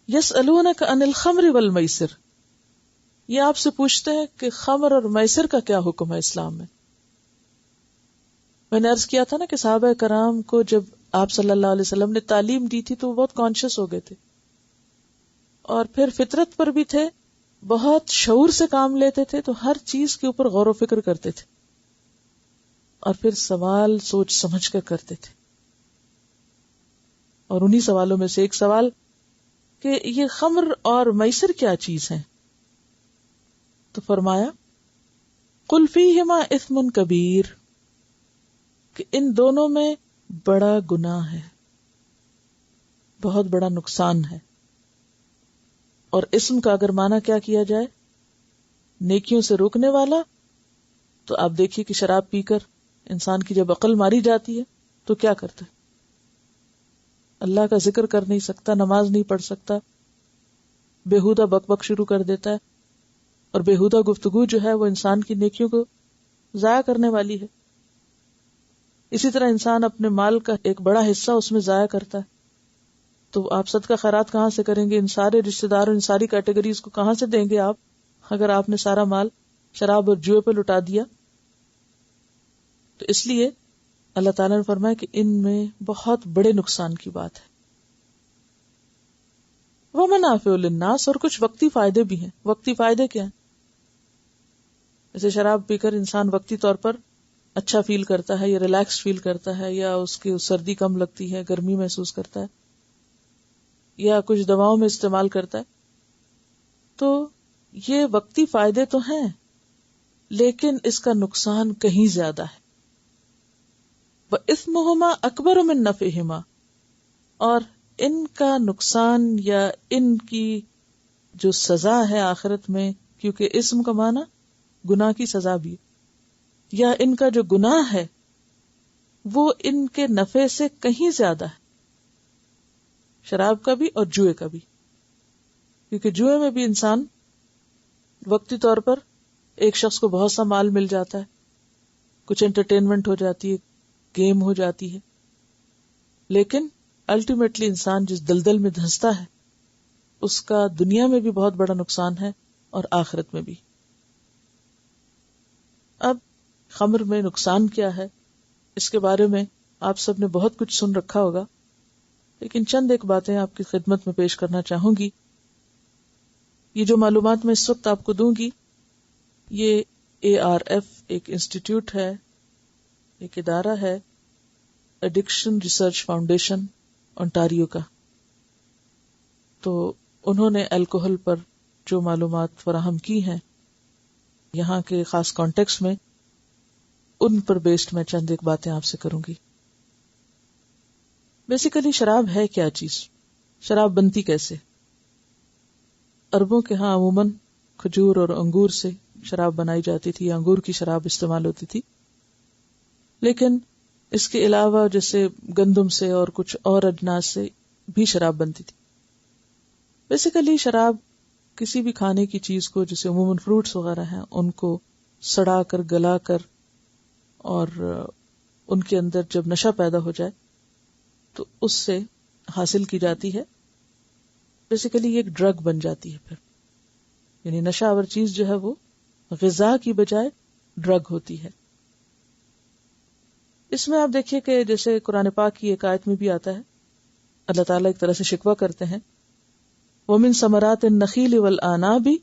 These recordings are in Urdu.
یسألونک عن الخمر والمیسر، یہ آپ سے پوچھتے ہیں کہ خمر اور میسر کا کیا حکم ہے اسلام میں. میں نے عرض کیا تھا نا کہ صحابہ کرام کو جب آپ صلی اللہ علیہ وسلم نے تعلیم دی تھی تو وہ بہت کانشیس ہو گئے تھے، اور پھر فطرت پر بھی تھے، بہت شعور سے کام لیتے تھے، تو ہر چیز کے اوپر غور و فکر کرتے تھے اور پھر سوال سوچ سمجھ کر کرتے تھے. اور انہی سوالوں میں سے ایک سوال کہ یہ خمر اور میسر کیا چیز ہے؟ تو فرمایا قل فیہما اثم کبیر، کہ ان دونوں میں بڑا گناہ ہے، بہت بڑا نقصان ہے. اور اسم کا اگر معنی کیا کیا جائے نیکیوں سے روکنے والا، تو آپ دیکھیے کہ شراب پی کر انسان کی جب عقل ماری جاتی ہے تو کیا کرتا ہے؟ اللہ کا ذکر کر نہیں سکتا، نماز نہیں پڑھ سکتا، بےہودہ بک بک شروع کر دیتا ہے. اور بےہودہ گفتگو جو ہے وہ انسان کی نیکیوں کو ضائع کرنے والی ہے. اسی طرح انسان اپنے مال کا ایک بڑا حصہ اس میں ضائع کرتا ہے. تو آپ صدقہ خیرات کہاں سے کریں گے؟ ان سارے رشتہ داروں، ان ساری کیٹیگریز کو کہاں سے دیں گے آپ، اگر آپ نے سارا مال شراب اور جوئے پہ لٹا دیا؟ تو اس لیے اللہ تعالیٰ نے فرمایا کہ ان میں بہت بڑے نقصان کی بات ہے. وَمَنَافِعُ لِلنَّاسِ، اور کچھ وقتی فائدے بھی ہیں. وقتی فائدے کیا ہیں؟ جیسے شراب پی کر انسان وقتی طور پر اچھا فیل کرتا ہے یا ریلیکس فیل کرتا ہے، یا اس کی سردی کم لگتی ہے، گرمی محسوس کرتا ہے، یا کچھ دواؤں میں استعمال کرتا ہے. تو یہ وقتی فائدے تو ہیں، لیکن اس کا نقصان کہیں زیادہ ہے. وَإِثْمُهُمَا أَكْبَرُ مِن نَّفْعِهِمَا، اور ان کا نقصان یا ان کی جو سزا ہے آخرت میں، کیونکہ اسم کا معنی گناہ کی سزا بھی، یا ان کا جو گناہ ہے وہ ان کے نفع سے کہیں زیادہ ہے، شراب کا بھی اور جوئے کا بھی. کیونکہ جوئے میں بھی انسان وقتی طور پر ایک شخص کو بہت سا مال مل جاتا ہے، کچھ انٹرٹینمنٹ ہو جاتی ہے، گیم ہو جاتی ہے، لیکن الٹیمیٹلی انسان جس دلدل میں دھنستا ہے اس کا دنیا میں بھی بہت بڑا نقصان ہے اور آخرت میں بھی. اب خمر میں نقصان کیا ہے اس کے بارے میں آپ سب نے بہت کچھ سن رکھا ہوگا، لیکن چند ایک باتیں آپ کی خدمت میں پیش کرنا چاہوں گی. یہ جو معلومات میں اس وقت آپ کو دوں گی، یہ ARF ایک انسٹیٹیوٹ ہے، ایک ادارہ ہے، ایڈکشن ریسرچ فاؤنڈیشن انٹاریو کا. تو انہوں نے الکوہل پر جو معلومات فراہم کی ہیں یہاں کے خاص کانٹیکسٹ میں، ان پر بیسڈ میں چند ایک باتیں آپ سے کروں گی. بیسیکلی شراب ہے کیا چیز؟ شراب بنتی کیسے؟ عربوں کے ہاں عموماً کھجور اور انگور سے شراب بنائی جاتی تھی، انگور کی شراب استعمال ہوتی تھی. لیکن اس کے علاوہ جیسے گندم سے اور کچھ اور اجناس سے بھی شراب بنتی تھی. بیسیکلی شراب کسی بھی کھانے کی چیز کو، جیسے عموماً فروٹس وغیرہ ہیں، ان کو سڑا کر، گلا کر، اور ان کے اندر جب نشہ پیدا ہو جائے تو اس سے حاصل کی جاتی ہے. بیسیکلی یہ ایک ڈرگ بن جاتی ہے پھر، یعنی نشہ آور چیز جو ہے وہ غذا کی بجائے ڈرگ ہوتی ہے. اس میں آپ دیکھیے کہ جیسے قرآن پاک کی ایک آیت میں بھی آتا ہے، اللہ تعالیٰ ایک طرح سے شکوہ کرتے ہیں، وَمِن ثَمَرَاتِ النَّخِيلِ وَالْأَعْنَابِ،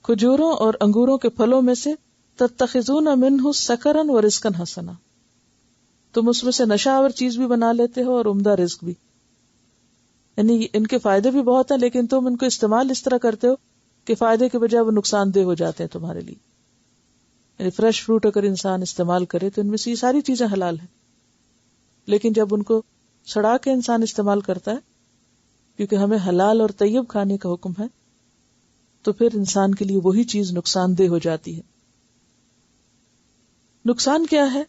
کھجوروں اور انگوروں کے پھلوں میں سے تَتَّخِذُونَ مِنْهُ سَكَرًا وَرِزْقًا حَسَنًا، تم اس میں سے نشہ آور چیز بھی بنا لیتے ہو اور عمدہ رزق بھی. یعنی ان کے فائدے بھی بہت ہیں، لیکن تم ان کو استعمال اس طرح کرتے ہو کہ فائدے کے بجائے وہ نقصان دہ ہو جاتے ہیں تمہارے لیے. یعنی فریش فروٹ اگر انسان استعمال کرے تو ان میں سے یہ ساری چیزیں حلال ہیں، لیکن جب ان کو سڑا کے انسان استعمال کرتا ہے، کیونکہ ہمیں حلال اور طیب کھانے کا حکم ہے، تو پھر انسان کے لیے وہی چیز نقصان دہ ہو جاتی ہے. نقصان کیا ہے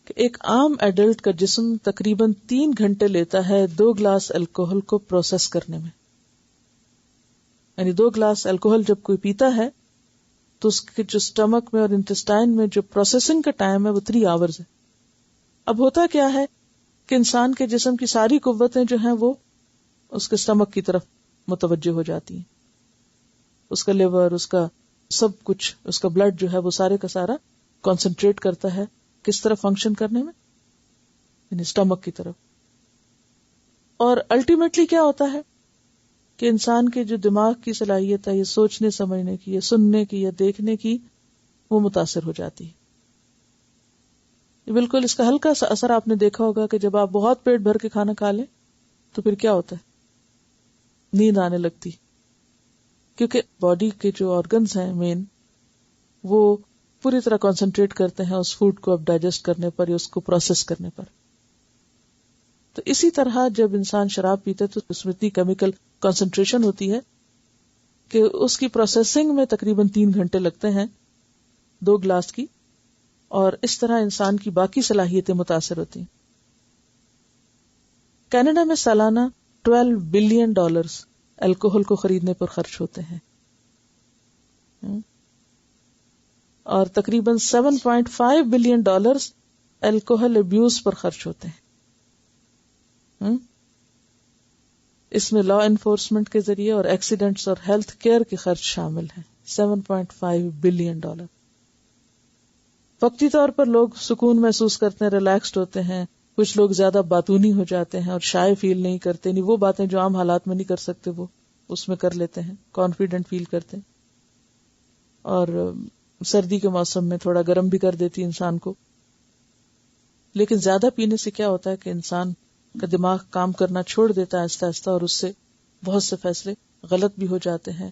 کہ ایک عام ایڈلٹ کا جسم تقریباً 3 گھنٹے لیتا ہے 2 گلاس الکوہل کو پروسیس کرنے میں. یعنی 2 گلاس الکوہل جب کوئی پیتا ہے تو اس کے جو سٹمک میں اور انٹسٹائن میں جو پروسیسنگ کا ٹائم ہے وہ 3 آورز ہے. اب ہوتا کیا ہے کہ انسان کے جسم کی ساری قوتیں جو ہیں وہ اس کے اسٹمک کی طرف متوجہ ہو جاتی ہیں. اس کا لیور، اس کا سب کچھ، اس کا بلڈ جو ہے وہ سارے کا سارا کانسنٹریٹ کرتا ہے کس طرح فنکشن کرنے میں، یعنی اسٹمک کی طرف. اور الٹیمیٹلی کیا ہوتا ہے کہ انسان کے جو دماغ کی صلاحیت ہے، یہ سوچنے سمجھنے کی، یہ سننے کی، یا دیکھنے کی، وہ متاثر ہو جاتی ہے. بالکل اس کا ہلکا سا اثر آپ نے دیکھا ہوگا کہ جب آپ بہت پیٹ بھر کے کھانا کھا لیں تو پھر کیا ہوتا ہے، نیند آنے لگتی، کیونکہ باڈی کے جو آرگنز ہیں مین، وہ پوری طرح کنسنٹریٹ کرتے ہیں اس فوڈ کو اب ڈائجسٹ کرنے پر یا اس کو پروسیس کرنے پر. تو اسی طرح جب انسان شراب پیتا ہے تو اس میں اتنی کیمیکل کنسنٹریشن ہوتی ہے کہ اس کی پروسیسنگ میں تقریباً 3 گھنٹے لگتے ہیں 2 گلاس کی، اور اس طرح انسان کی باقی صلاحیتیں متاثر ہوتی ہیں. کینیڈا میں سالانہ $12 بلین الکوہل کو خریدنے پر خرچ ہوتے ہیں، اور تقریباً $7.5 بلین الکوہل ابیوز پر خرچ ہوتے ہیں. اس میں لا انفورسمنٹ کے ذریعے اور ایکسیڈنٹس اور ہیلتھ کیئر کے خرچ شامل ہیں. $7.5 بلین. وقتی طور پر لوگ سکون محسوس کرتے ہیں، ریلیکسڈ ہوتے ہیں. کچھ لوگ زیادہ باتونی ہو جاتے ہیں اور شائع فیل نہیں کرتے، نہیں وہ باتیں جو عام حالات میں نہیں کر سکتے وہ اس میں کر لیتے ہیں، کانفیڈنٹ فیل کرتے ہیں. اور سردی کے موسم میں تھوڑا گرم بھی کر دیتی انسان کو. لیکن زیادہ پینے سے کیا ہوتا ہے کہ انسان کا دماغ کام کرنا چھوڑ دیتا ہے آہستہ آہستہ، اور اس سے بہت سے فیصلے غلط بھی ہو جاتے ہیں،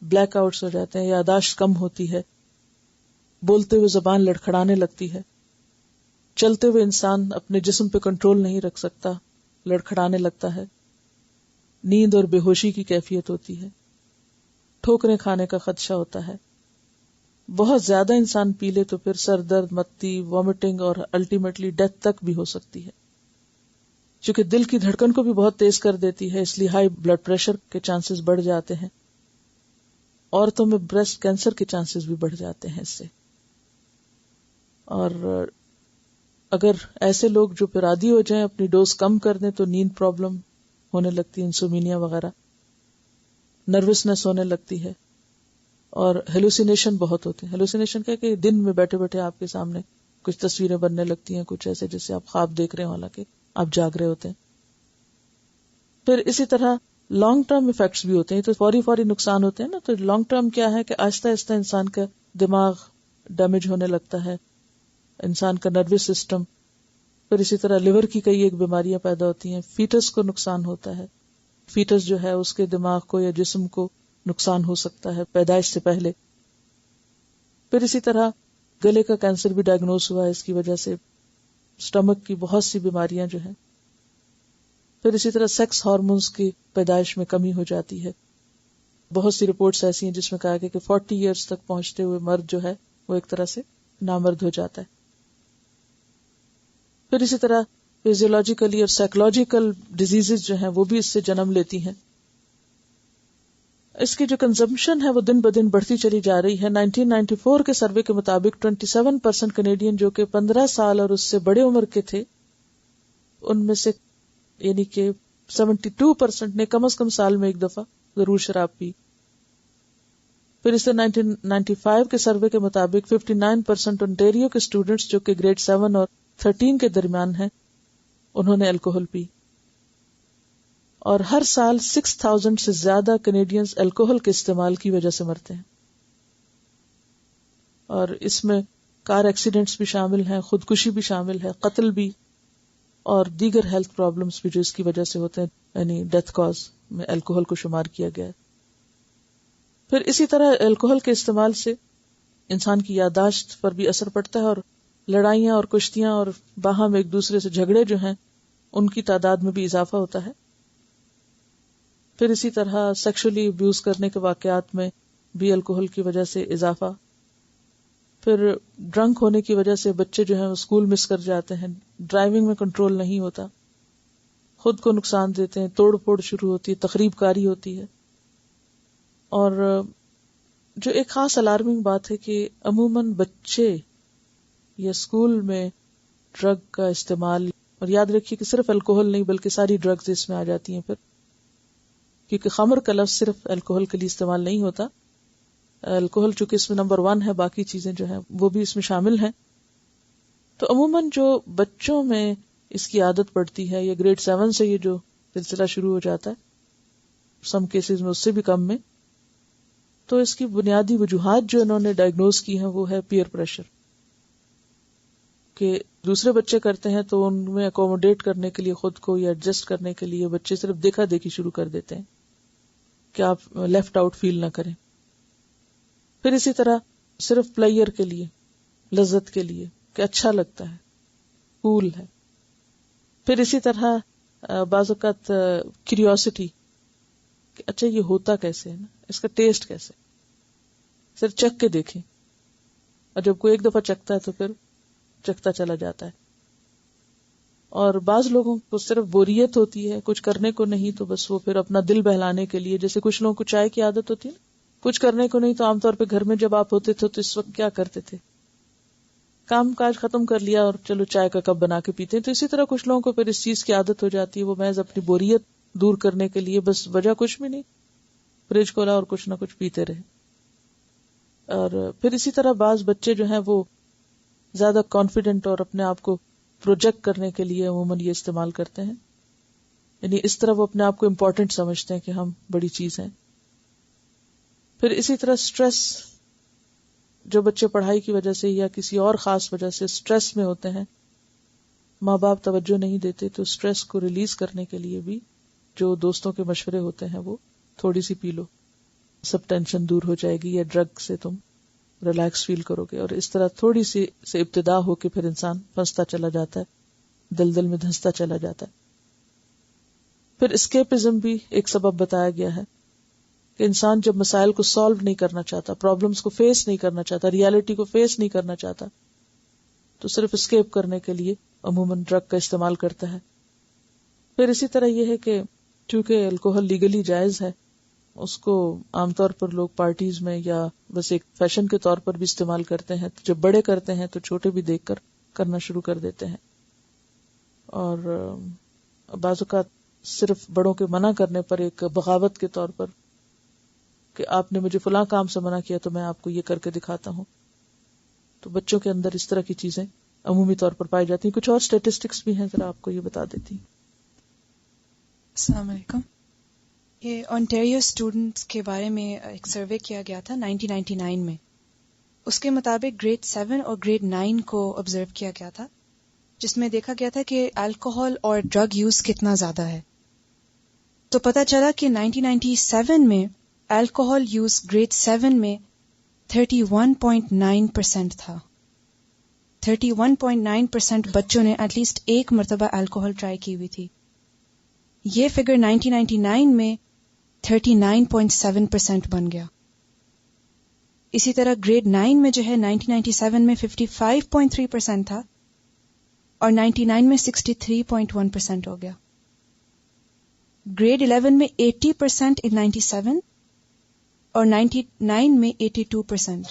بلیک آؤٹس ہو جاتے ہیں، یاداشت کم ہوتی ہے، بولتے ہوئے زبان لڑکھڑانے لگتی ہے، چلتے ہوئے انسان اپنے جسم پہ کنٹرول نہیں رکھ سکتا، لڑکھڑانے لگتا ہے، نیند اور بے ہوشی کی کیفیت ہوتی ہے، ٹھوکریں کھانے کا خدشہ ہوتا ہے. بہت زیادہ انسان پی لے تو پھر سر درد، متی، وامٹنگ اور الٹیمیٹلی ڈیتھ تک بھی ہو سکتی ہے. چونکہ دل کی دھڑکن کو بھی بہت تیز کر دیتی ہے، اس لیے ہائی بلڈ پریشر کے چانسز بڑھ جاتے ہیں. عورتوں میں بریسٹ کینسر کے چانسز بھی بڑھ جاتے ہیں اس سے. اور اگر ایسے لوگ جو پھر عادی ہو جائیں، اپنی ڈوز کم کر دیں تو نیند پرابلم ہونے لگتی ہے، انسومینیا وغیرہ، نروسنس ہونے لگتی ہے، اور ہیلوسینیشن بہت ہوتے ہیں. ہیلوسینیشن کیا کہ دن میں بیٹھے بیٹھے آپ کے سامنے کچھ تصویریں بننے لگتی ہیں، کچھ ایسے جیسے آپ خواب دیکھ رہے ہیں حالانکہ آپ جاگ رہے ہوتے ہیں. پھر اسی طرح لانگ ٹرم ایفیکٹس بھی ہوتے ہیں. تو فوری نقصان ہوتے ہیں نا. تو لانگ ٹرم کیا ہے کہ آہستہ آہستہ انسان کا دماغ ڈیمیج ہونے لگتا ہے، انسان کا نروس سسٹم. پھر اسی طرح لیور کی کئی ایک بیماریاں پیدا ہوتی ہیں. فیٹس کو نقصان ہوتا ہے، فیٹس جو ہے اس کے دماغ کو یا جسم کو نقصان ہو سکتا ہے پیدائش سے پہلے. پھر اسی طرح گلے کا کینسر بھی ڈائگنوز ہوا ہے اس کی وجہ سے. سٹمک کی بہت سی بیماریاں جو ہیں. پھر اسی طرح سیکس ہارمونز کی پیدائش میں کمی ہو جاتی ہے. بہت سی رپورٹس ایسی ہیں جس میں کہا گیا کہ 40 ایئرز تک پہنچتے ہوئے مرد جو ہے وہ ایک طرح سے نامرد ہو جاتا ہے. پھر اسی طرح فیزیولوجیکلی اور سائیکولوجیکل ڈیزیزز جو ہیں وہ بھی اس سے جنم لیتی ہیں. اس کی جو کنزمپشن ہے وہ دن بدن بڑھتی چلی جا رہی ہے. 1994 کے سروے کے مطابق 27% کینیڈین جو کہ 15 سال اور اس سے بڑے عمر کے تھے، ان میں سے یعنی کہ 72% نے کم از کم سال میں ایک دفعہ ضرور شراب پی. پھر اس سے 1995 کے سروے کے مطابق 59% انٹیریو کے اسٹوڈنٹس جو کہ گریڈ 7 اور 13 کے درمیان ہیں، انہوں نے الکوہل پی. اور ہر سال 6000 سے زیادہ کینیڈینز الکوہل کے استعمال کی وجہ سے مرتے ہیں. اور اس میں کار ایکسیڈنٹس بھی شامل ہیں، خودکشی بھی شامل ہے، قتل بھی، اور دیگر ہیلتھ پرابلمس بھی جو اس کی وجہ سے ہوتے ہیں، یعنی ڈیتھ کاز میں الکوہل کو شمار کیا گیا ہے. پھر اسی طرح الکوہل کے استعمال سے انسان کی یادداشت پر بھی اثر پڑتا ہے، اور لڑائیاں اور کشتیاں اور باہم ایک دوسرے سے جھگڑے جو ہیں ان کی تعداد میں بھی اضافہ ہوتا ہے. پھر اسی طرح سیکشولی ابیوز کرنے کے واقعات میں بھی الکوہل کی وجہ سے اضافہ. پھر ڈرنک ہونے کی وجہ سے بچے جو ہیں وہ اسکول مس کر جاتے ہیں، ڈرائیونگ میں کنٹرول نہیں ہوتا، خود کو نقصان دیتے ہیں، توڑ پھوڑ شروع ہوتی ہے، تخریب کاری ہوتی ہے. اور جو ایک خاص الارمنگ بات ہے کہ عموماً بچے یا اسکول میں ڈرگ کا استعمال، اور یاد رکھیے کہ صرف الکوہل نہیں بلکہ ساری ڈرگز اس میں آ جاتی ہیں. پھر کیونکہ خمر کا لفظ صرف الکوہل کے لیے استعمال نہیں ہوتا. الکوہل چونکہ اس میں نمبر 1 ہے، باقی چیزیں جو ہیں وہ بھی اس میں شامل ہیں. تو عموماً جو بچوں میں اس کی عادت پڑتی ہے، یا گریڈ 7 سے یہ جو سلسلہ شروع ہو جاتا ہے، سم کیسز میں اس سے بھی کم میں، تو اس کی بنیادی وجوہات جو انہوں نے ڈائگنوز کی ہیں وہ ہے پیئر پریشر، کہ دوسرے بچے کرتے ہیں تو ان میں اکوموڈیٹ کرنے کے لیے خود کو یا ایڈجسٹ کرنے کے لیے بچے صرف دیکھا دیکھی شروع کر دیتے ہیں کہ آپ لیفٹ آؤٹ فیل نہ کریں. پھر اسی طرح صرف پلیئر کے لیے، لذت کے لیے کہ اچھا لگتا ہے، کول ہے. پھر اسی طرح بعض اوقات کیوریوسٹی کہ اچھا یہ ہوتا کیسے ہے نا، اس کا ٹیسٹ کیسے، صرف چکھ کے دیکھیں، اور جب کوئی ایک دفعہ چکھتا ہے تو پھر چکھتا چلا جاتا ہے. اور بعض لوگوں کو صرف بوریت ہوتی ہے، کچھ کرنے کو نہیں، تو بس وہ پھر اپنا دل بہلانے کے لیے، جیسے کچھ لوگوں کو چائے کی عادت ہوتی ہے نا، کچھ کرنے کو نہیں تو عام طور پہ گھر میں جب آپ ہوتے تھے تو اس وقت کیا کرتے تھے، کام کاج ختم کر لیا اور چلو چائے کا کپ بنا کے پیتے ہیں. تو اسی طرح کچھ لوگوں کو پھر اس چیز کی عادت ہو جاتی ہے، وہ محض اپنی بوریت دور کرنے کے لیے، بس وجہ کچھ بھی نہیں، فریج کھولا اور کچھ نہ کچھ پیتے رہے. اور پھر اسی طرح بعض بچے جو ہیں وہ زیادہ کانفیڈنٹ اور اپنے آپ کو پروجیکٹ کرنے کے لیے عموماً یہ استعمال کرتے ہیں، یعنی اس طرح وہ اپنے آپ کو امپورٹنٹ سمجھتے ہیں کہ ہم بڑی چیز ہیں. پھر اسی طرح سٹریس، جو بچے پڑھائی کی وجہ سے یا کسی اور خاص وجہ سے سٹریس میں ہوتے ہیں، ماں باپ توجہ نہیں دیتے، تو سٹریس کو ریلیز کرنے کے لیے بھی جو دوستوں کے مشورے ہوتے ہیں وہ تھوڑی سی پی لو، سب ٹینشن دور ہو جائے گی، یا ڈرگ سے تم ریلیکس فیل کرو گے. اور اس طرح تھوڑی سی سے ابتدا ہو کے پھر انسان پھنستا چلا جاتا ہے، دل میں دھنستا چلا جاتا ہے. پھر اسکیپزم بھی ایک سبب بتایا گیا ہے کہ انسان جب مسائل کو سالو نہیں کرنا چاہتا، پرابلمز کو فیس نہیں کرنا چاہتا، ریالٹی کو فیس نہیں کرنا چاہتا، تو صرف اسکیپ کرنے کے لیے عموماً ڈرگ کا استعمال کرتا ہے. پھر اسی طرح یہ ہے کہ چونکہ الکوہل لیگلی جائز ہے، اس کو عام طور پر لوگ پارٹیز میں یا بس ایک فیشن کے طور پر بھی استعمال کرتے ہیں. جب بڑے کرتے ہیں تو چھوٹے بھی دیکھ کر کرنا شروع کر دیتے ہیں. اور بعض اوقات صرف بڑوں کے منع کرنے پر ایک بغاوت کے طور پر کہ آپ نے مجھے فلاں کام سے منع کیا تو میں آپ کو یہ کر کے دکھاتا ہوں، تو بچوں کے اندر اس طرح کی چیزیں عمومی طور پر پائی جاتی ہیں. کچھ اور سٹیٹسٹکس بھی ہیں، ذرا آپ کو یہ بتا دیتی ہوں. السلام علیکم. یہ اونٹیریو اسٹوڈنٹس کے بارے میں ایک سروے کیا گیا تھا 1999 میں. اس کے مطابق گریڈ 7 اور گریڈ 9 کو آبزرو کیا گیا تھا، جس میں دیکھا گیا تھا کہ الکوہل اور ڈرگ یوز کتنا زیادہ ہے. تو پتہ چلا کہ 1997 میں الکوہل یوز گریڈ 7 میں 31.9% تھا. 31.9% بچوں نے ایٹ لیسٹ ایک مرتبہ الکوہل ٹرائی کی ہوئی تھی. یہ فگر 1999 میں 39.7% بن گیا. اسی طرح گریڈ 9 میں جو ہے 1997 میں 55.3% تھا اور 99 میں 63.1% ہو گیا. گریڈ 11 میں 80% in 97 اور 99 میں 82%.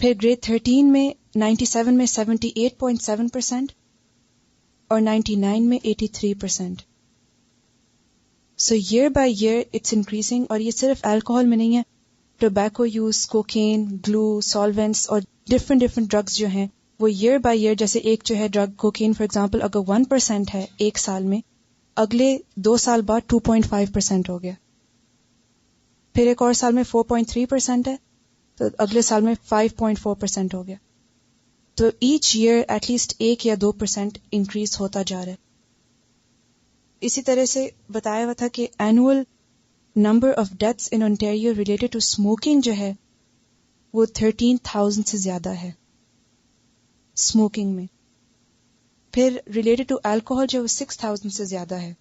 پھر گریڈ 13 میں 97 میں 78.7% اور 99 میں 83%. So year by year it's increasing. اور یہ صرف الکوہل میں نہیں ہے، ٹوبیکو یوز، کوکین، گلو، سالوینٹس اور ڈفرنٹ ڈرگز جو ہیں وہ ایئر بائی ایئر، جیسے ایک جو ہے ڈرگ کوکین فار ایگزامپل اگر 1% ہے ایک سال میں، اگلے 2 سال بعد 2.5% ہو گیا. پھر ایک اور سال میں 4.3% ہے تو اگلے سال میں 5.4% ہو گیا. تو ایچ ایئر ایٹ لیسٹ 1 یا 2% انکریز ہوتا جا رہا ہے. اسی طرح سے بتایا ہوا تھا کہ annual number of deaths in Ontario related to smoking جو ہے وہ 13,000 سے زیادہ ہے اسموکنگ میں. پھر ریلیٹڈ ٹو الکوہول جو 6,000 سے زیادہ ہے.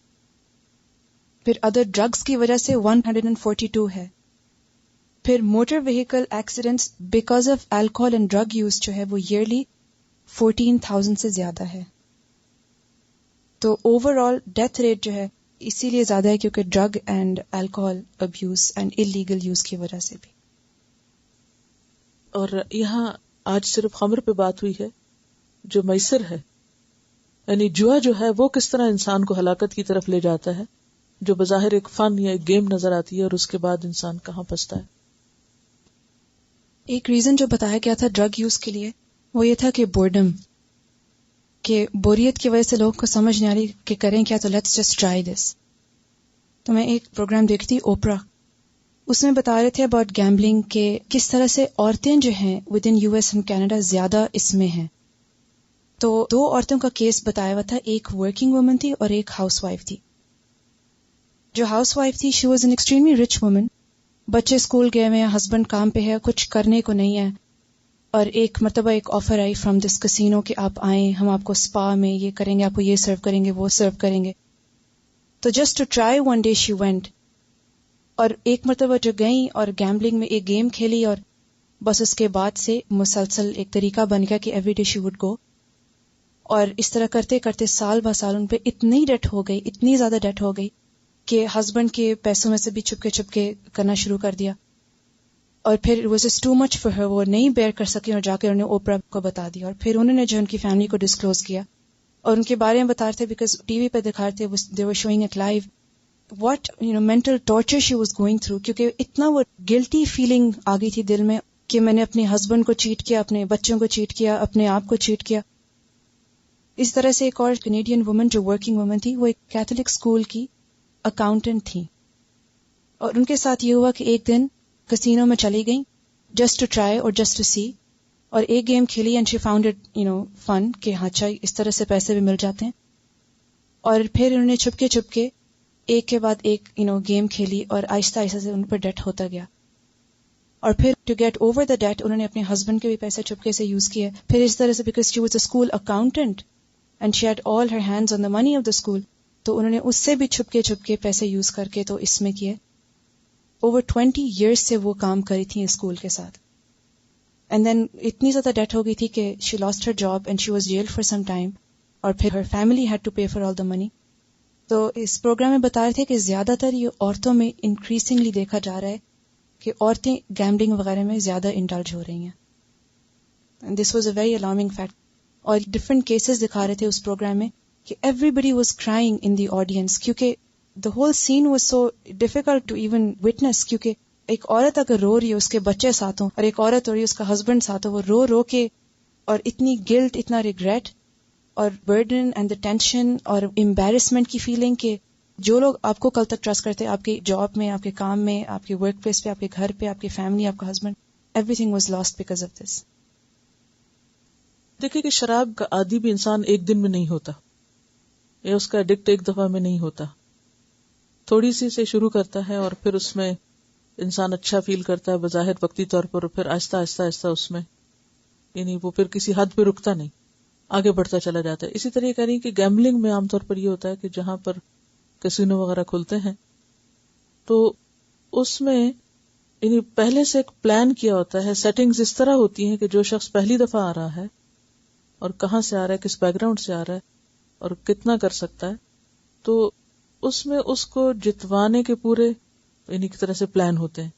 پھر ادر ڈرگس کی وجہ سے 142 ہے. پھر motor vehicle accidents because of alcohol and drug use جو ہے وہ ایئرلی 14,000 سے زیادہ ہے. تو اوور آل ڈیتھ ریٹ جو ہے اسی لیے زیادہ ہے کیونکہ drug and alcohol abuse and illegal use کی وجہ سے بھی. اور یہاں آج صرف خمر پہ بات ہوئی ہے، جو میسر ہے یعنی جوا جو ہے وہ کس طرح انسان کو ہلاکت کی طرف لے جاتا ہے، جو بظاہر ایک فن یا ایک گیم نظر آتی ہے اور اس کے بعد انسان کہاں پھنستا ہے. ایک ریزن جو بتایا گیا تھا ڈرگ یوز کے لیے وہ یہ تھا کہ بورڈم، کہ بوریت کی وجہ سے لوگوں کو سمجھ نہیں آ رہی کہ کریں کیا، تو لیٹس جسٹ ٹرائی دس. تو میں ایک پروگرام دیکھتی اوپرا، اس میں بتا رہے تھے اباؤٹ گیمبلنگ کہ کس طرح سے عورتیں جو ہیں with in US and Canada زیادہ اس میں ہیں. تو 2 عورتوں کا کیس بتایا ہوا تھا، ایک ورکنگ وومن تھی اور ایک ہاؤس وائف تھی. جو ہاؤس وائف تھی she was an extremely rich woman, بچے اسکول گئے ہوئے ہیں، ہسبینڈ کام پہ ہے، کچھ کرنے کو نہیں ہے، اور ایک مرتبہ ایک offer I from this casino کہ آپ آئیں، ہم آپ کو اسپا میں یہ کریں گے، آپ کو یہ سرو کریں گے، وہ سرو کریں گے. تو just to try one day she went, اور ایک مرتبہ جو گئیں اور گیمبلنگ میں ایک گیم کھیلی، اور بس اس کے بعد سے مسلسل ایک طریقہ بن گیا کہ every day she would go. اور اس طرح کرتے کرتے سال بہ سال ان پہ اتنی ڈیٹ ہو گئی، اتنی زیادہ ڈیٹ ہو گئی کہ ہسبینڈ کے پیسوں میں سے بھی چھپ کے کرنا شروع کر دیا. اور پھر it was just too much for her، وہ نہیں بیئر کر سکی اور جا کے انہوں نے اوپرا کو بتا دیا. اور پھر انہوں نے جو ان کی فیملی کو ڈسکلوز کیا اور ان کے بارے میں بتا رہے تھے، بیکاز ٹی وی پہ دکھا رہے تھے، they were showing it live what mental torture she was going through، کیونکہ اتنا وہ گلٹی فیلنگ آ گئی تھی دل میں کہ میں نے اپنے ہسبینڈ کو چیٹ کیا، اپنے بچوں کو چیٹ کیا، اپنے آپ کو چیٹ کیا. اس طرح سے ایک اور کینیڈین وومن جو ورکنگ وومن تھی، وہ ایک کیتھولک اسکول کی اکاؤنٹنٹ تھی، اور ان کے ساتھ یہ ہوا کہ ایک دن کسینو میں چلی گئیں جسٹ ٹو ٹرائی اور جسٹ ٹو سی، اور ایک گیم کھیلی and she found it fun کہ ہاں اچھا اس طرح سے پیسے بھی مل جاتے ہیں. اور پھر انہوں نے چھپ کے ایک کے بعد ایک گیم کھیلی، اور آہستہ آہستہ سے ان پر ڈیٹ ہوتا گیا. اور پھر to get over the date انہوں نے اپنے ہسبینڈ کے بھی پیسے چھپکے سے یوز کیے. پھر اس طرح سے because she was a school accountant and she had all Hare hands on the money of the school, تو انہوں نے اس سے بھی چھپ کے پیسے یوز کر کے تو اس میں کیے. اوور 20 years سے وہ کام کری تھی اسکول کے ساتھ. اینڈ دین اتنی زیادہ ڈیٹ ہو گئی تھی کہ she lost her job and she was jailed for some time, اور پھر her family had to pay for all the money. تو اس پروگرام میں بتا رہے تھے کہ زیادہ تر یہ عورتوں میں انکریزنگلی دیکھا جا رہا ہے کہ عورتیں گیمبلنگ وغیرہ میں زیادہ انڈلج ہو رہی ہیں. This was a very alarming fact. اور ڈفرنٹ کیسز دکھا رہے تھے اس پروگرام میں کہ everybody was crying in the audience, کیونکہ the whole scene was so difficult to even witness. کیونکہ ایک عورت اگر رو رہی ہے اس کے بچے ساتھ ہوں، اور ایک عورت ہو رہی ہے اس کا ہسبینڈ ساتھ ہو، وہ رو کے، اور اتنی گلٹ، اتنا ریگریٹ اور برڈن اینڈ دا ٹینشن اور امبیرسمنٹ کی فیلنگ کہ جو لوگ آپ کو کل تک ٹرسٹ کرتے، آپ کی جاب میں، آپ کے کام میں، آپ کے ورک پلیس پہ، آپ کے گھر پہ، آپ کی فیملی، آپ کا husband, every thing was last because of this. دیکھیں کہ شراب کا عادی بھی انسان ایک دن میں نہیں ہوتا، یا اس کا ایڈکٹ ایک دفعہ میں نہیں ہوتا. تھوڑی سی سے شروع کرتا ہے اور پھر اس میں انسان اچھا فیل کرتا ہے بظاہر وقتی طور پر، اور پھر آہستہ آہستہ اس میں وہ پھر کسی حد پہ رکتا نہیں، آگے بڑھتا چلا جاتا ہے. اسی طرح کہہ رہی کہ گیمبلنگ میں عام طور پر یہ ہوتا ہے کہ جہاں پر کسینو وغیرہ کھلتے ہیں تو اس میں پہلے سے ایک پلان کیا ہوتا ہے، سیٹنگز اس طرح ہوتی ہیں کہ جو شخص پہلی دفعہ آ رہا ہے اور کہاں سے آ رہا ہے، کس بیک گراؤنڈ سے آ رہا ہے اور کتنا کر سکتا ہے، تو اس میں اس کو جتوانے کے پورے کی طرح سے پلان ہوتے ہیں.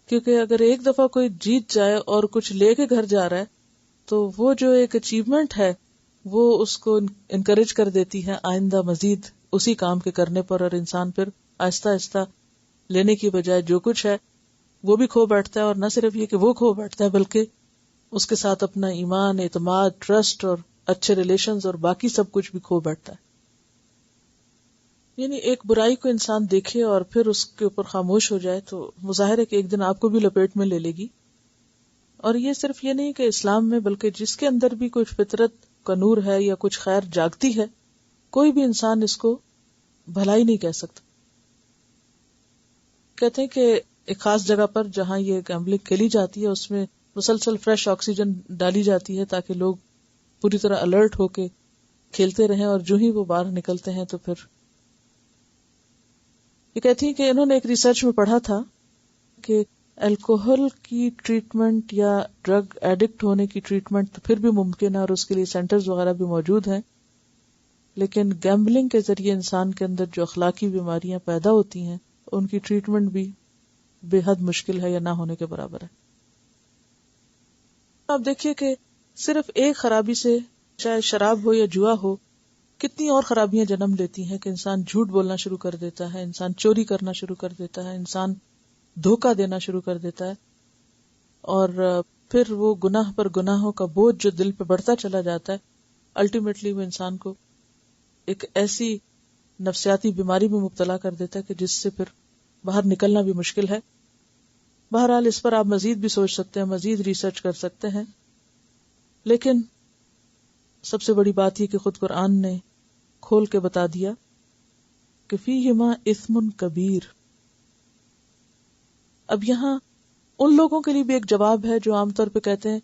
کیونکہ اگر ایک دفعہ کوئی جیت جائے اور کچھ لے کے گھر جا رہا ہے تو وہ جو ایک اچیومنٹ ہے وہ اس کو انکریج کر دیتی ہے آئندہ مزید اسی کام کے کرنے پر، اور انسان پھر آہستہ آہستہ لینے کی بجائے جو کچھ ہے وہ بھی کھو بیٹھتا ہے. اور نہ صرف یہ کہ وہ کھو بیٹھتا ہے بلکہ اس کے ساتھ اپنا ایمان، اعتماد، ٹرسٹ اور اچھے ریلیشنز اور باقی سب کچھ بھی کھو بیٹھتا ہے. ایک برائی کو انسان دیکھے اور پھر اس کے اوپر خاموش ہو جائے تو مظاہر ہے کہ ایک دن آپ کو بھی لپیٹ میں لے لے گی. اور یہ صرف یہ نہیں کہ اسلام میں، بلکہ جس کے اندر بھی کچھ فطرت کا نور ہے یا کچھ خیر جاگتی ہے، کوئی بھی انسان اس کو بھلائی نہیں کہہ سکتا. کہتے ہیں کہ ایک خاص جگہ پر جہاں یہ گیمبلنگ کھیلی جاتی ہے اس میں مسلسل فریش آکسیجن ڈالی جاتی ہے تاکہ لوگ پوری طرح الرٹ ہو کے کھیلتے رہیں، اور جو ہی وہ باہر نکلتے ہیں تو پھر یہ کہتی ہیں کہ انہوں نے ایک ریسرچ میں پڑھا تھا کہ الکوہل کی ٹریٹمنٹ یا ڈرگ ایڈکٹ ہونے کی ٹریٹمنٹ تو پھر بھی ممکن ہے اور اس کے لیے سینٹرز وغیرہ بھی موجود ہیں، لیکن گیمبلنگ کے ذریعے انسان کے اندر جو اخلاقی بیماریاں پیدا ہوتی ہیں ان کی ٹریٹمنٹ بھی بے حد مشکل ہے یا نہ ہونے کے برابر ہے. آپ دیکھیے کہ صرف ایک خرابی سے، چاہے شراب ہو یا جوا ہو، کتنی اور خرابیاں جنم لیتی ہیں کہ انسان جھوٹ بولنا شروع کر دیتا ہے، انسان چوری کرنا شروع کر دیتا ہے، انسان دھوکہ دینا شروع کر دیتا ہے، اور پھر وہ گناہ پر گناہوں کا بوجھ جو دل پہ بڑھتا چلا جاتا ہے، الٹیمیٹلی وہ انسان کو ایک ایسی نفسیاتی بیماری میں مبتلا کر دیتا ہے کہ جس سے پھر باہر نکلنا بھی مشکل ہے. بہرحال اس پر آپ مزید بھی سوچ سکتے ہیں، مزید ریسرچ کر سکتے ہیں، لیکن سب سے بڑی بات یہ کہ خود قرآن نے کھول کے بتا دیا کہ فیہما اثم کبیر. اب یہاں ان لوگوں کے لیے بھی ایک جواب ہے جو عام طور پہ کہتے ہیں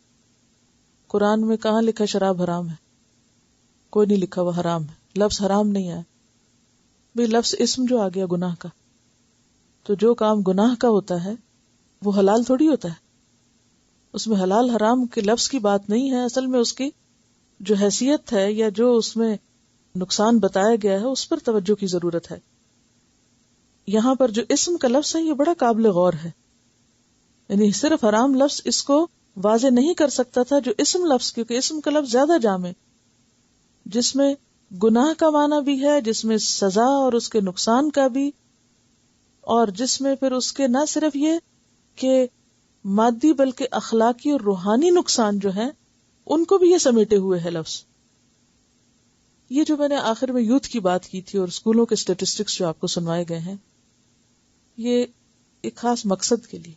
قرآن میں کہاں لکھا شراب حرام ہے؟ کوئی نہیں لکھا وہ حرام ہے، لفظ حرام نہیں آیا. بھئی لفظ اسم جو آ گیا گناہ کا، تو جو کام گناہ کا ہوتا ہے وہ حلال تھوڑی ہوتا ہے. اس میں حلال حرام کے لفظ کی بات نہیں ہے، اصل میں اس کی جو حیثیت ہے یا جو اس میں نقصان بتایا گیا ہے اس پر توجہ کی ضرورت ہے. یہاں پر جو اسم کا لفظ ہے یہ بڑا قابل غور ہے، یعنی صرف حرام لفظ اس کو واضح نہیں کر سکتا تھا جو اسم لفظ، کیونکہ اسم کا لفظ زیادہ جامع، جس میں گناہ کا معنی بھی ہے، جس میں سزا اور اس کے نقصان کا بھی، اور جس میں پھر اس کے نہ صرف یہ کہ مادی بلکہ اخلاقی اور روحانی نقصان جو ہیں ان کو بھی یہ سمیٹے ہوئے ہے لفظ. یہ جو میں نے آخر میں یوتھ کی بات کی تھی اور اسکولوں کے اسٹیٹسٹکس جو آپ کو سنوائے گئے ہیں، یہ ایک خاص مقصد کے لیے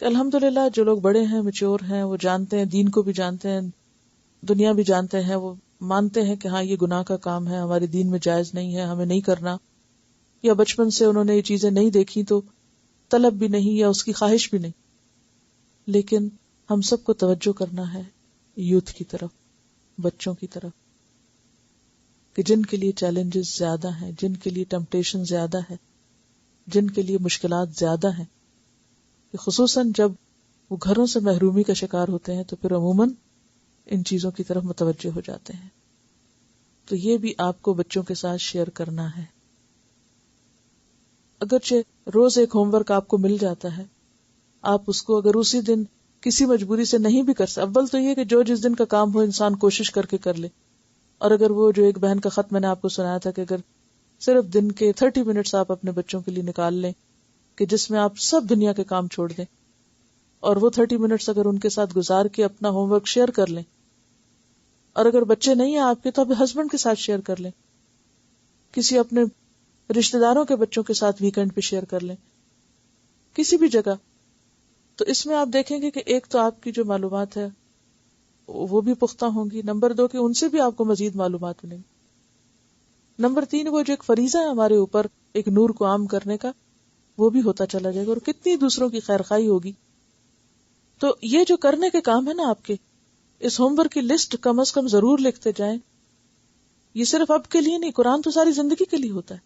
کہ الحمدللہ جو لوگ بڑے ہیں، میچور ہیں، وہ جانتے ہیں، دین کو بھی جانتے ہیں، دنیا بھی جانتے ہیں، وہ مانتے ہیں کہ ہاں یہ گناہ کا کام ہے، ہمارے دین میں جائز نہیں ہے، ہمیں نہیں کرنا، یا بچپن سے انہوں نے یہ چیزیں نہیں دیکھی تو طلب بھی نہیں یا اس کی خواہش بھی نہیں. لیکن ہم سب کو توجہ کرنا ہے یوتھ کی طرف، بچوں کی طرف، کہ جن کے لیے چیلنجز زیادہ ہیں، جن کے لیے ٹیمپٹیشن زیادہ ہے، جن کے لیے مشکلات زیادہ ہیں، کہ خصوصاً جب وہ گھروں سے محرومی کا شکار ہوتے ہیں تو پھر عموماً ان چیزوں کی طرف متوجہ ہو جاتے ہیں. تو یہ بھی آپ کو بچوں کے ساتھ شیئر کرنا ہے. اگرچہ روز ایک ہوم ورک آپ کو مل جاتا ہے، آپ اس کو اگر اسی دن کسی مجبوری سے نہیں بھی کر سکتے، اول تو یہ کہ جو جس دن کا کام ہو انسان کوشش کر کے کر لے. اور اگر وہ جو ایک بہن کا خط میں نے آپ کو سنایا تھا کہ اگر صرف دن کے 30 منٹس آپ اپنے بچوں کے لیے نکال لیں کہ جس میں آپ سب دنیا کے کام چھوڑ دیں، اور وہ 30 منٹس اگر ان کے ساتھ گزار کے اپنا ہوم ورک شیئر کر لیں، اور اگر بچے نہیں ہیں آپ کے تو آپ ہسبینڈ کے ساتھ شیئر کر لیں، کسی اپنے رشتہ داروں کے بچوں کے ساتھ ویکینڈ پہ شیئر کر لیں، کسی بھی جگہ. تو اس میں آپ دیکھیں گے کہ ایک تو آپ کی جو معلومات ہے وہ بھی پختہ ہوں گی، نمبر 2 کہ ان سے بھی آپ کو مزید معلومات ملیں گی، نمبر 3 وہ جو ایک فریضہ ہے ہمارے اوپر ایک نور کو عام کرنے کا، وہ بھی ہوتا چلا جائے گا، اور کتنی دوسروں کی خیرخواہی ہوگی. تو یہ جو کرنے کے کام ہے نا آپ کے، اس ہوم ورک کی لسٹ کم از کم ضرور لکھتے جائیں. یہ صرف اب کے لیے نہیں، قرآن تو ساری زندگی کے لیے ہوتا ہے.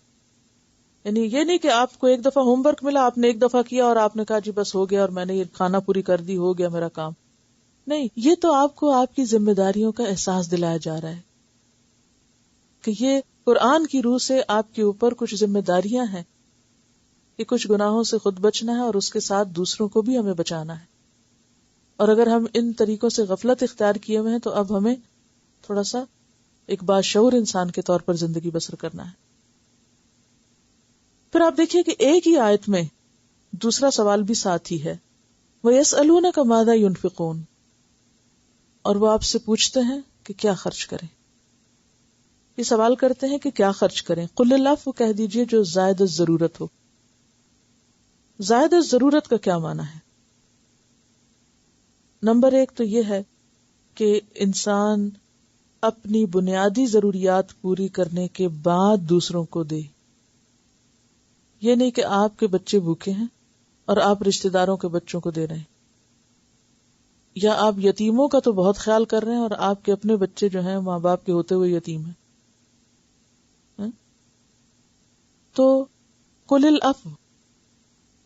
یعنی یہ نہیں کہ آپ کو ایک دفعہ ہوم ورک ملا، آپ نے ایک دفعہ کیا اور آپ نے کہا جی بس ہو گیا اور میں نے یہ کھانا پوری کر دی، ہو گیا میرا کام. نہیں، یہ تو آپ کو آپ کی ذمہ داریوں کا احساس دلایا جا رہا ہے کہ یہ قرآن کی روح سے آپ کے اوپر کچھ ذمہ داریاں ہیں کہ کچھ گناہوں سے خود بچنا ہے اور اس کے ساتھ دوسروں کو بھی ہمیں بچانا ہے. اور اگر ہم ان طریقوں سے غفلت اختیار کیے ہوئے ہیں تو اب ہمیں تھوڑا سا ایک باشعور انسان کے طور پر زندگی بسر کرنا ہے. پھر آپ دیکھیے کہ ایک ہی آیت میں دوسرا سوال بھی ساتھ ہی ہے، وَيَسْأَلُونَكَ مَاذَا يُنْفِقُونَ، اور وہ آپ سے پوچھتے ہیں کہ کیا خرچ کریں. یہ سوال کرتے ہیں کہ کیا خرچ کریں. قُلِ اللَّهُ، کہہ دیجئے جو زائد ضرورت ہو. زائد ضرورت کا کیا معنی ہے؟ نمبر 1 تو یہ ہے کہ انسان اپنی بنیادی ضروریات پوری کرنے کے بعد دوسروں کو دے. یہ نہیں کہ آپ کے بچے بھوکے ہیں اور آپ رشتہ داروں کے بچوں کو دے رہے ہیں، یا آپ یتیموں کا تو بہت خیال کر رہے ہیں اور آپ کے اپنے بچے جو ہیں ماں باپ کے ہوتے ہوئے یتیم ہیں. تو قُلِ الْعَفْوَ،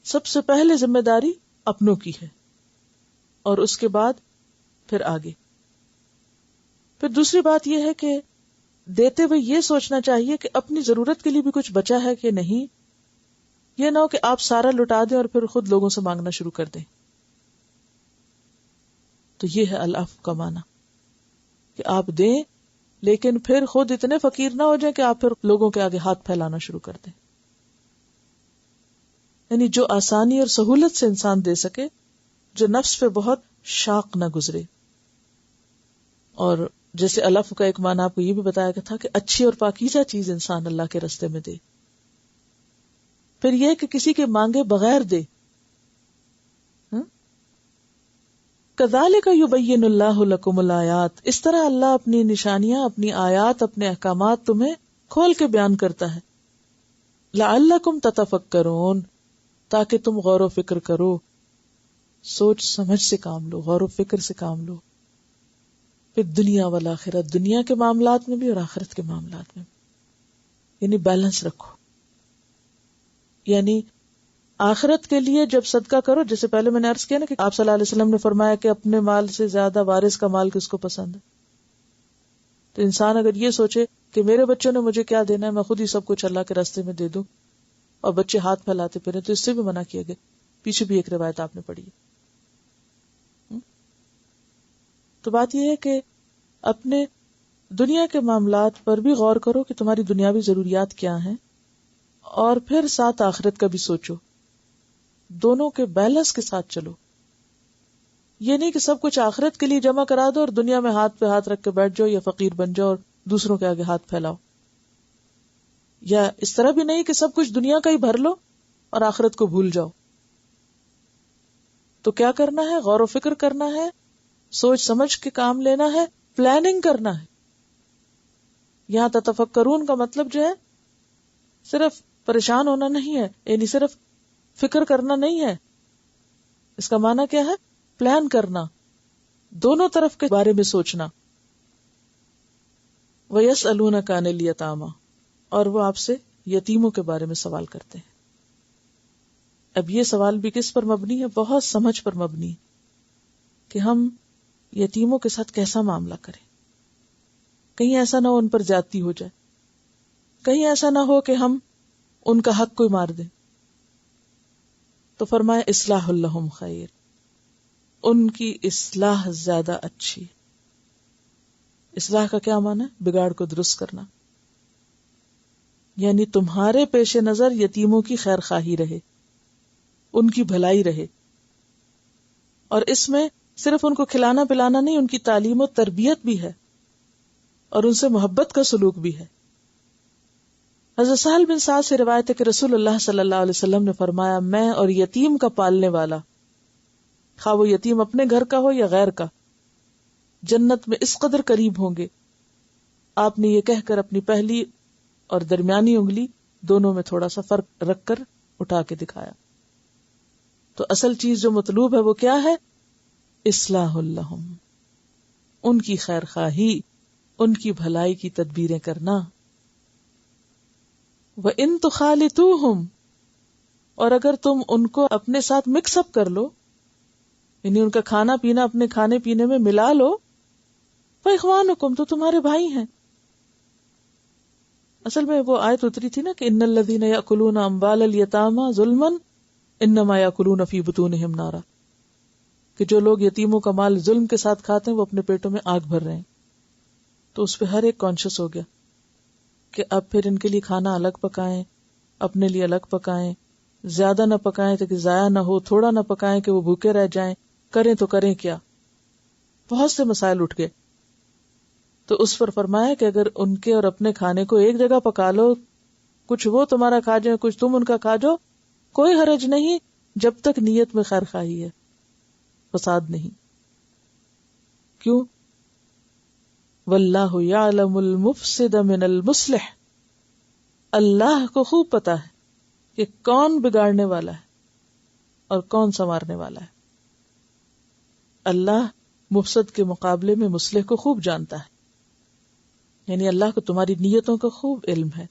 سب سے پہلے ذمہ داری اپنوں کی ہے اور اس کے بعد پھر آگے. پھر دوسری بات یہ ہے کہ دیتے ہوئے یہ سوچنا چاہیے کہ اپنی ضرورت کے لیے بھی کچھ بچا ہے کہ نہیں. یہ نہ ہو کہ آپ سارا لٹا دیں اور پھر خود لوگوں سے مانگنا شروع کر دیں. تو یہ ہے العفو کا معنی کہ آپ دیں لیکن پھر خود اتنے فقیر نہ ہو جائیں کہ آپ پھر لوگوں کے آگے ہاتھ پھیلانا شروع کر دیں. یعنی جو آسانی اور سہولت سے انسان دے سکے، جو نفس پہ بہت شاق نہ گزرے. اور جیسے الف کا ایک معنی آپ کو یہ بھی بتایا گیا تھا کہ اچھی اور پاکیزہ چیز انسان اللہ کے راستے میں دے. پھر یہ کہ کسی کے مانگے بغیر دے. کذالک یبین اللہ لکم الآیات، اس طرح اللہ اپنی نشانیاں، اپنی آیات، اپنے احکامات تمہیں کھول کے بیان کرتا ہے. لعلکم تتفکرون، تاکہ تم غور و فکر کرو، سوچ سمجھ سے کام لو، غور و فکر سے کام لو. پھر دنیا والآخرت، دنیا کے معاملات میں بھی اور آخرت کے معاملات میں بھی، یعنی بیلنس رکھو. یعنی آخرت کے لیے جب صدقہ کرو، جیسے پہلے میں نے عرض کیا نا کہ آپ صلی اللہ علیہ وسلم نے فرمایا کہ اپنے مال سے زیادہ وارث کا مال کس کو پسند ہے. تو انسان اگر یہ سوچے کہ میرے بچوں نے مجھے کیا دینا ہے، میں خود ہی سب کچھ اللہ کے راستے میں دے دوں، اور بچے ہاتھ پھیلاتے پھرے، تو اس سے بھی منع کیا گیا. پیچھے بھی ایک روایت آپ نے پڑھی. تو بات یہ ہے کہ اپنے دنیا کے معاملات پر بھی غور کرو کہ تمہاری دنیاوی ضروریات کیا ہیں، اور پھر ساتھ آخرت کا بھی سوچو. دونوں کے بیلنس کے ساتھ چلو. یہ نہیں کہ سب کچھ آخرت کے لیے جمع کرا دو اور دنیا میں ہاتھ پہ ہاتھ رکھ کے بیٹھ جاؤ، یا فقیر بن جاؤ اور دوسروں کے آگے ہاتھ پھیلاؤ. یا اس طرح بھی نہیں کہ سب کچھ دنیا کا ہی بھر لو اور آخرت کو بھول جاؤ. تو کیا کرنا ہے؟ غور و فکر کرنا ہے، سوچ سمجھ کے کام لینا ہے، پلاننگ کرنا ہے. یہاں تتفکرون کا مطلب جو ہے صرف پریشان ہونا نہیں ہے، یعنی صرف فکر کرنا نہیں ہے. اس کا معنی کیا ہے؟ پلان کرنا، دونوں طرف کے بارے میں سوچنا. وَيَسْأَلُونَكَ عَنِ الْيَتَامَى، اور وہ آپ سے یتیموں کے بارے میں سوال کرتے ہیں. اب یہ سوال بھی کس پر مبنی ہے؟ بہت سمجھ پر مبنی ہے کہ ہم یتیموں کے ساتھ کیسا معاملہ کریں. کہیں ایسا نہ ہو ان پر زیادتی ہو جائے، کہیں ایسا نہ ہو کہ ہم ان کا حق کوئی مار دیں. تو فرمایا اصلاح لہم خیر، ان کی اصلاح زیادہ اچھی. اصلاح کا کیا معنی ہے؟ بگاڑ کو درست کرنا. یعنی تمہارے پیش نظر یتیموں کی خیر خواہی رہے، ان کی بھلائی رہے. اور اس میں صرف ان کو کھلانا پلانا نہیں، ان کی تعلیم و تربیت بھی ہے، اور ان سے محبت کا سلوک بھی ہے. حضرت سہل بن سعد سے روایت ہے کہ رسول اللہ صلی اللہ علیہ وسلم نے فرمایا، میں اور یتیم کا پالنے والا، خواہ وہ یتیم اپنے گھر کا ہو یا غیر کا، جنت میں اس قدر قریب ہوں گے. آپ نے یہ کہہ کر اپنی پہلی اور درمیانی انگلی دونوں میں تھوڑا سا فرق رکھ کر اٹھا کے دکھایا. تو اصل چیز جو مطلوب ہے وہ کیا ہے؟ اصلاح لہم، ان کی خیر خواہی، ان کی بھلائی کی تدبیریں کرنا. وَإِن تُخَالِطُوهُمْ، اور اگر تم ان کو اپنے ساتھ مکس اپ کر لو، یعنی ان کا کھانا پینا اپنے کھانے پینے میں ملا لو، فَإِخْوَانُكُمْ، تو تمہارے بھائی ہیں. اصل میں وہ آیت اتری تھی نا کہ ان الذین یأکلون اموال الیتامی ظلما انما یأکلون فی بطونہم نارا، کہ جو لوگ یتیموں کا مال ظلم کے ساتھ کھاتے ہیں وہ اپنے پیٹوں میں آگ بھر رہے ہیں. تو اس پہ ہر ایک کانشیس ہو گیا کہ اب پھر ان کے لیے کھانا الگ پکائیں، اپنے لیے الگ پکائیں، زیادہ نہ پکائیں تاکہ ضائع نہ ہو، تھوڑا نہ پکائیں کہ وہ بھوکے رہ جائیں، کریں تو کریں کیا. بہت سے مسائل اٹھ گئے. تو اس پر فرمایا کہ اگر ان کے اور اپنے کھانے کو ایک جگہ پکا لو، کچھ وہ تمہارا کھا جائیں، کچھ تم ان کا کھا جاؤ، کوئی حرج نہیں، جب تک نیت میں خیر خواہی ہے، فساد نہیں. کیوں؟ واللہ یعلم المفسد من المصلح، اللہ کو خوب پتا ہے کہ کون بگاڑنے والا ہے اور کون سنوارنے والا ہے. اللہ مفسد کے مقابلے میں مصلح کو خوب جانتا ہے، یعنی اللہ کو تمہاری نیتوں کا خوب علم ہے.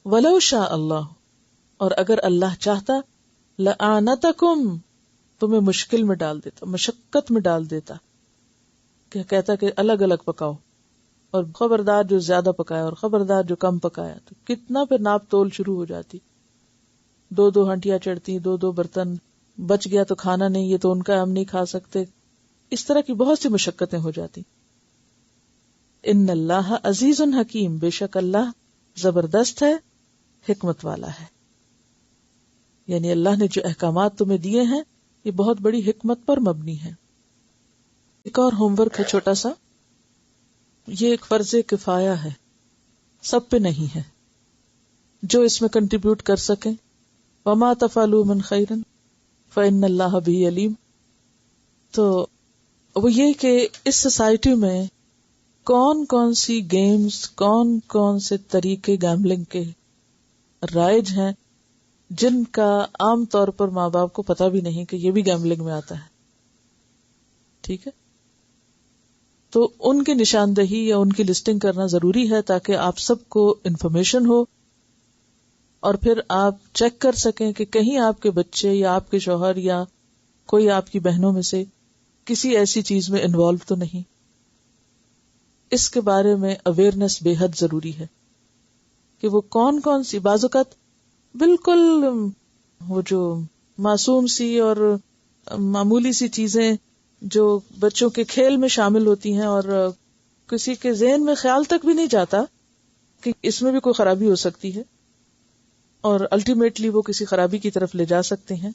وَلَوْ شَاءَ اللہ، اور اگر اللہ چاہتا، لَأَعْنَتَكُمْ، تمہیں مشکل میں ڈال دیتا، مشقت میں ڈال دیتا، کہ کہتا کہ الگ الگ پکاؤ، اور خبردار جو زیادہ پکایا اور خبردار جو کم پکایا، تو کتنا پھر ناپ تول شروع ہو جاتی. 2 ہنٹیاں چڑھتی، 2 برتن، بچ گیا تو کھانا نہیں، یہ تو ان کا ہم نہیں کھا سکتے. اس طرح کی بہت سی مشقتیں ہو جاتی. ان اللہ عزیز حکیم، بے شک اللہ زبردست ہے، حکمت والا ہے. یعنی اللہ نے جو احکامات تمہیں دیے ہیں یہ بہت بڑی حکمت پر مبنی ہے. ایک اور ہوم ورک ہے چھوٹا سا، یہ ایک فرض کفایہ ہے، سب پہ نہیں ہے. جو اس میں کنٹریبیوٹ کر سکیں، وما تفعلوا من خیر فإن اللہ بہ علیم. تو وہ یہ کہ اس سوسائٹی میں کون کون سی گیمز، کون کون سے طریقے گیمبلنگ کے رائج ہیں جن کا عام طور پر ماں باپ کو پتہ بھی نہیں کہ یہ بھی گیمبلنگ میں آتا ہے. ٹھیک ہے، تو ان کی نشاندہی یا ان کی لسٹنگ کرنا ضروری ہے تاکہ آپ سب کو انفارمیشن ہو اور پھر آپ چیک کر سکیں کہ کہیں آپ کے بچے یا آپ کے شوہر یا کوئی آپ کی بہنوں میں سے کسی ایسی چیز میں انوالو تو نہیں. اس کے بارے میں اویئرنیس بے حد ضروری ہے کہ وہ کون کون سی، بعض اوقات بالکل وہ جو معصوم سی اور معمولی سی چیزیں جو بچوں کے کھیل میں شامل ہوتی ہیں اور کسی کے ذہن میں خیال تک بھی نہیں جاتا کہ اس میں بھی کوئی خرابی ہو سکتی ہے اور الٹیمیٹلی وہ کسی خرابی کی طرف لے جا سکتے ہیں.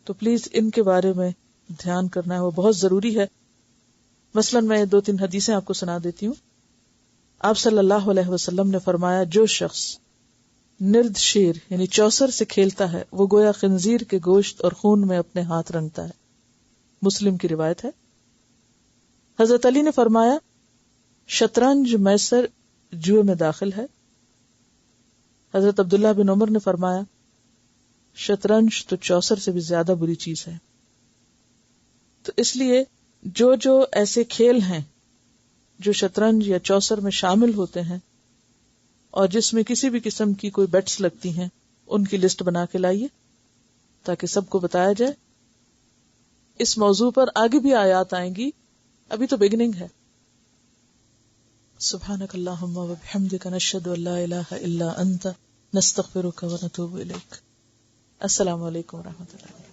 تو پلیز ان کے بارے میں دھیان کرنا ہے، وہ بہت ضروری ہے. مثلا میں 2-3 حدیثیں آپ کو سنا دیتی ہوں. آپ صلی اللہ علیہ وسلم نے فرمایا، جو شخص نرد شیر یعنی چوسر سے کھیلتا ہے وہ گویا خنزیر کے گوشت اور خون میں اپنے ہاتھ رنگتا ہے. مسلم کی روایت ہے. حضرت علی نے فرمایا، شطرنج میسر جوئے میں داخل ہے. حضرت عبداللہ بن عمر نے فرمایا، شطرنج تو چوسر سے بھی زیادہ بری چیز ہے. تو اس لیے جو ایسے کھیل ہیں جو شطرنج یا چوسر میں شامل ہوتے ہیں اور جس میں کسی بھی قسم کی کوئی بیٹس لگتی ہیں، ان کی لسٹ بنا کے لائیے تاکہ سب کو بتایا جائے. اس موضوع پر آگے بھی آیات آئیں گی، ابھی تو بگننگ ہے. سبحانک اللہم و بحمدک نشہد ان لا الہ الا انت نستغفرک و نتوب الیک. السلام علیکم و رحمۃ اللہ.